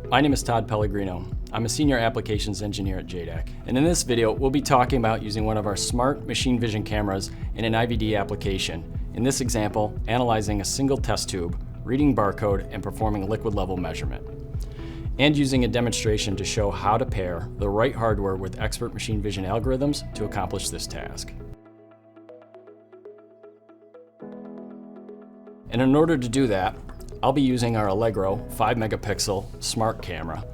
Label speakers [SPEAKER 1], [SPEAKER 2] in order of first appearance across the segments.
[SPEAKER 1] My name is Todd Pellegrino. I'm a Senior Applications Engineer at JADAK. And in this video, we'll be talking about using one of our smart machine vision cameras in an IVD application. In this example, analyzing a single test tube, reading barcode, and performing liquid level measurement. And using a demonstration to show how to pair the right hardware with expert machine vision algorithms to accomplish this task. And in order to do that, I'll be using our Allegro 5-megapixel smart camera.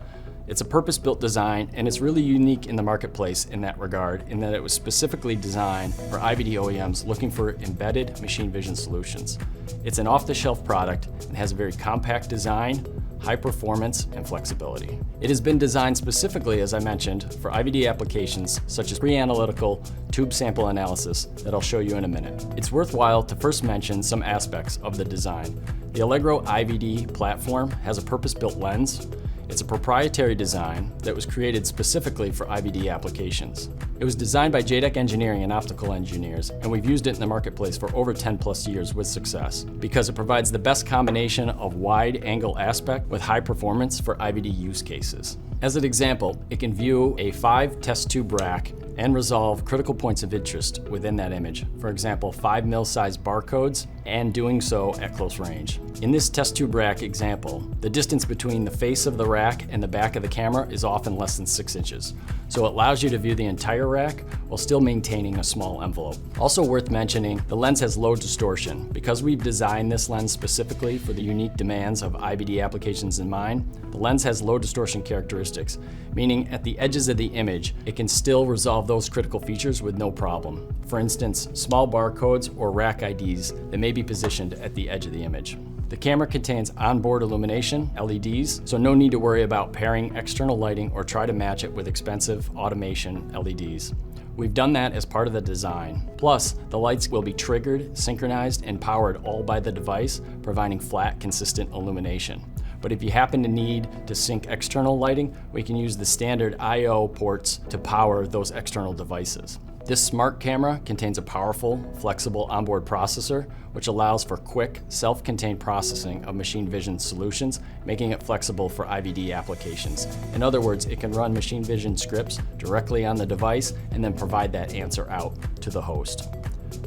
[SPEAKER 1] It's a purpose-built design, and it's really unique in the marketplace in that regard, in that it was specifically designed for IVD OEMs looking for embedded machine vision solutions. It's an off-the-shelf product and has a very compact design, high performance, and flexibility. It has been designed specifically, as I mentioned, for IVD applications such as pre-analytical tube sample analysis that I'll show you in a minute. It's worthwhile to first mention some aspects of the design. The Allegro IVD platform has a purpose-built lens. It's a proprietary design that was created specifically for IVD applications. It was designed by JADAK engineering and optical engineers, and we've used it in the marketplace for over 10 plus years with success because it provides the best combination of wide angle aspect with high performance for IVD use cases. As an example, it can view a 5 test tube rack and resolve critical points of interest within that image. For example, 5 mil size barcodes, and doing so at close range. In this test tube rack example, the distance between the face of the rack and the back of the camera is often less than 6 inches. So it allows you to view the entire rack while still maintaining a small envelope. Also worth mentioning, the lens has low distortion. Because we've designed this lens specifically for the unique demands of IVD applications in mind, the lens has low distortion characteristics, meaning at the edges of the image, it can still resolve those critical features with no problem. For instance, small barcodes or rack IDs that may be positioned at the edge of the image. The camera contains onboard illumination, LEDs, so no need to worry about pairing external lighting or try to match it with expensive automation LEDs. We've done that as part of the design. Plus, the lights will be triggered, synchronized, and powered all by the device, providing flat, consistent illumination. But if you happen to need to sync external lighting, we can use the standard I/O ports to power those external devices. This smart camera contains a powerful, flexible onboard processor, which allows for quick, self-contained processing of machine vision solutions, making it flexible for IVD applications. In other words, it can run machine vision scripts directly on the device and then provide that answer out to the host.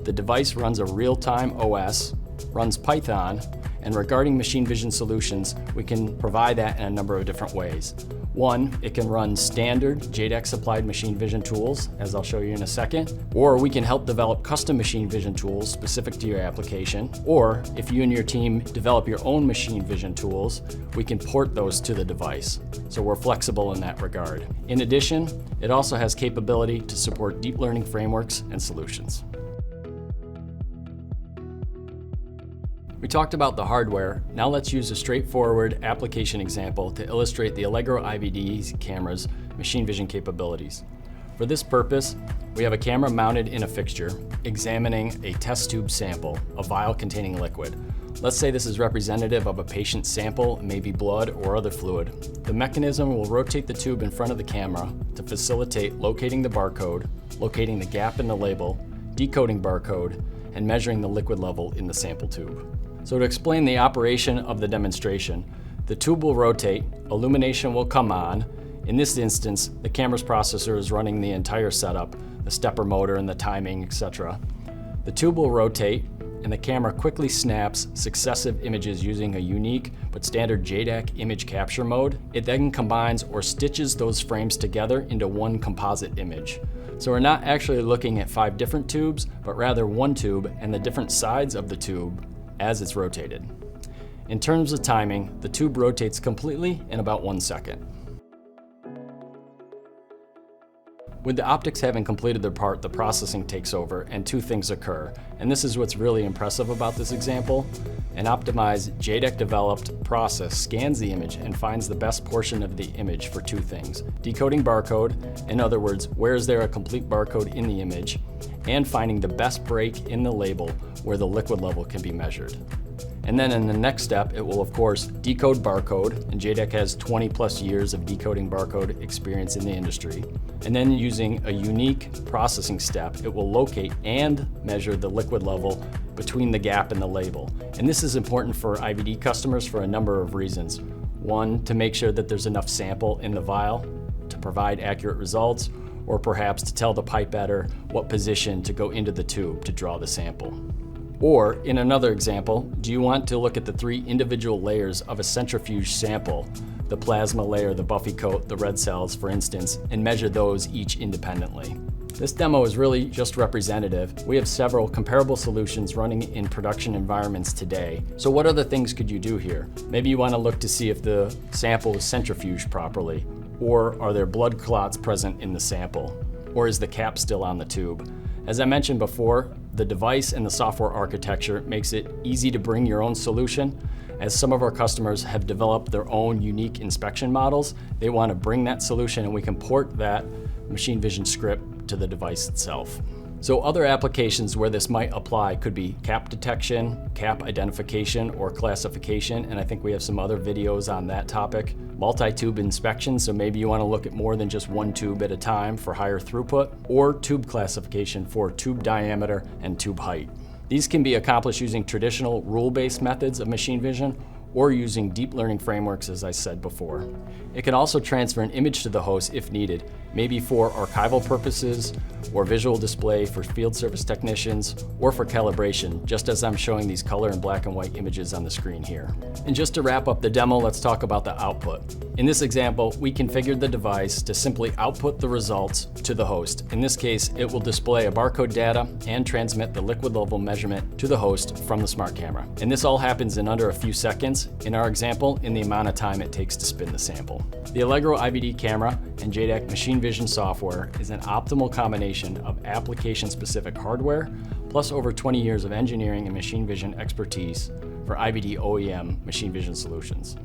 [SPEAKER 1] The device runs a real-time OS, runs Python, and regarding machine vision solutions, we can provide that in a number of different ways. One, it can run standard JADAK supplied machine vision tools, as I'll show you in a second, or we can help develop custom machine vision tools specific to your application, or if you and your team develop your own machine vision tools, we can port those to the device. So we're flexible in that regard. In addition, it also has capability to support deep learning frameworks and solutions. We talked about the hardware. Now let's use a straightforward application example to illustrate the Allegro IVD camera's machine vision capabilities. For this purpose, we have a camera mounted in a fixture examining a test tube sample, a vial containing liquid. Let's say this is representative of a patient's sample, maybe blood or other fluid. The mechanism will rotate the tube in front of the camera to facilitate locating the barcode, locating the gap in the label, decoding barcode, and measuring the liquid level in the sample tube. So to explain the operation of the demonstration, the tube will rotate, illumination will come on. In this instance, the camera's processor is running the entire setup, the stepper motor and the timing, etc. The tube will rotate, and the camera quickly snaps successive images using a unique but standard JADAK image capture mode. It then combines or stitches those frames together into one composite image. So we're not actually looking at 5 different tubes, but rather one tube and the different sides of the tube as it's rotated. In terms of timing, the tube rotates completely in about 1 second. With the optics having completed their part, the processing takes over and 2 things occur. And this is what's really impressive about this example. An optimized JADAK developed process scans the image and finds the best portion of the image for 2 things. Decoding barcode, in other words, where is there a complete barcode in the image, and finding the best break in the label where the liquid level can be measured. And then in the next step, it will of course decode barcode, and JADAK has 20 plus years of decoding barcode experience in the industry. And then using a unique processing step, it will locate and measure the liquid level between the gap and the label. And this is important for IVD customers for a number of reasons. One, to make sure that there's enough sample in the vial to provide accurate results, or perhaps to tell the pipetter what position to go into the tube to draw the sample. Or, in another example, do you want to look at the 3 individual layers of a centrifuge sample, the plasma layer, the buffy coat, the red cells, for instance, and measure those each independently? This demo is really just representative. We have several comparable solutions running in production environments today. So what other things could you do here? Maybe you want to look to see if the sample is centrifuged properly, or are there blood clots present in the sample, or is the cap still on the tube? As I mentioned before, the device and the software architecture makes it easy to bring your own solution. As some of our customers have developed their own unique inspection models, they want to bring that solution and we can port that machine vision script to the device itself. So other applications where this might apply could be cap detection, cap identification, or classification, and I think we have some other videos on that topic. Multi-tube inspection, so maybe you want to look at more than just one tube at a time for higher throughput, or tube classification for tube diameter and tube height. These can be accomplished using traditional rule-based methods of machine vision or using deep learning frameworks, as I said before. It can also transfer an image to the host if needed, maybe for archival purposes or visual display for field service technicians or for calibration, just as I'm showing these color and black and white images on the screen here. And just to wrap up the demo, let's talk about the output. In this example, we configured the device to simply output the results to the host. In this case, it will display a barcode data and transmit the liquid level measurement to the host from the smart camera. And this all happens in under a few seconds, in our example, in the amount of time it takes to spin the sample. The Allegro IVD camera and JADAK machine vision software is an optimal combination of application-specific hardware, plus over 20 years of engineering and machine vision expertise for IVD OEM machine vision solutions.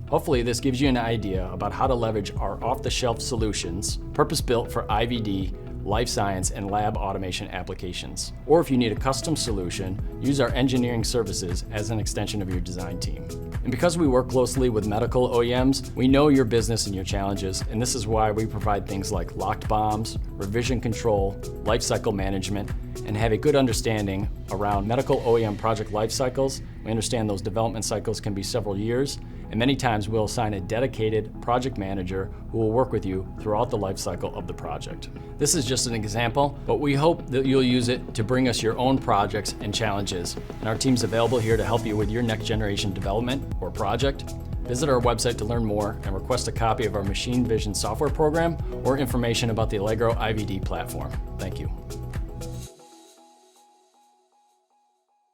[SPEAKER 1] Hopefully this gives you an idea about how to leverage our off-the-shelf solutions, purpose-built for IVD, life science, and lab automation applications. Or if you need a custom solution, use our engineering services as an extension of your design team. And because we work closely with medical OEMs, we know your business and your challenges, and this is why we provide things like locked bombs, revision control, lifecycle management, and have a good understanding around medical OEM project life cycles. We understand those development cycles can be several years, and many times we'll assign a dedicated project manager who will work with you throughout the life cycle of the project. This is just an example, but we hope that you'll use it to bring us your own projects and challenges. And our team's available here to help you with your next generation development or project. Visit our website to learn more and request a copy of our machine vision software program or information about the Allegro IVD platform. Thank you.